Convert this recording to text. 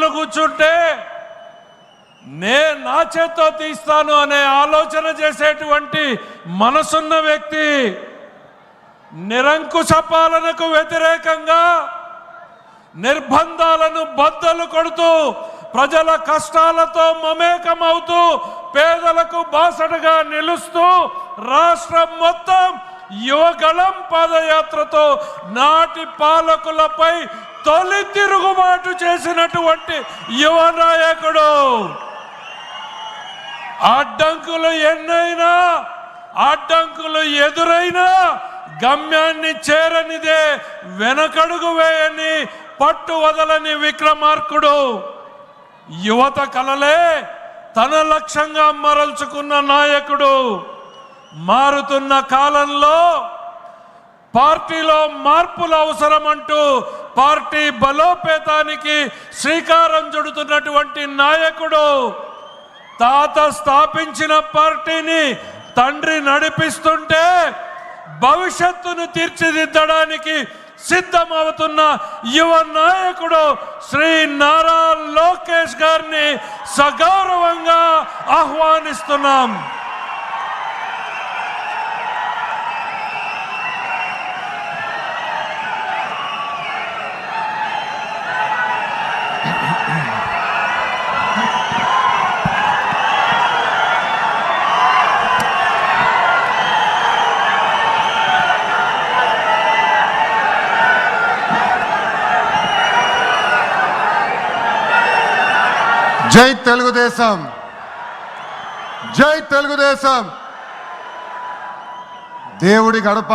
కుర్చీలో కూర్చుంటే నా చేత్తో తీస్తాను అనే ఆలోచన చేసేటువంటి మనసున్న వ్యక్తి, నిరంకుశ పాలనకు వ్యతిరేకంగా నిర్బంధాలను బద్దలు కొడుతూ ప్రజల కష్టాలతో మమేకమవుతూ పేదలకు బాసటగా నిలుస్తూ రాష్ట్రం మొత్తం యువగళం పాదయాత్రతో నాటి పాలకులపై తొలి తిరుగుబాటు చేసినటువంటి యువ నాయకుడు. అడ్డంకులు ఎన్నైనా, అడ్డంకులు ఎదురైనా గమ్యాన్ని చేరనిదే వెనకడుగు వేయని పట్టు వదలని విక్రమార్కుడు. యువత కలలే తన లక్ష్యంగా మరల్చుకున్న నాయకుడు. మారుతున్న కాలంలో పార్టీలో మార్పులు అవసరమంటూ పార్టీ బలోపేతానికి శ్రీకారం చుడుతున్నటువంటి నాయకుడు. తాత స్థాపించిన పార్టీని తండ్రి నడిపిస్తుంటే భవిష్యత్తును తీర్చిదిద్దడానికి సిద్ధమవుతున్న యువ నాయకుడు శ్రీ నారా లోకేష్ గారిని సగౌరవంగా ఆహ్వానిస్తున్నాం. జై తెలుగుదేశం, జై తెలుగుదేశం. దేవుడి గడప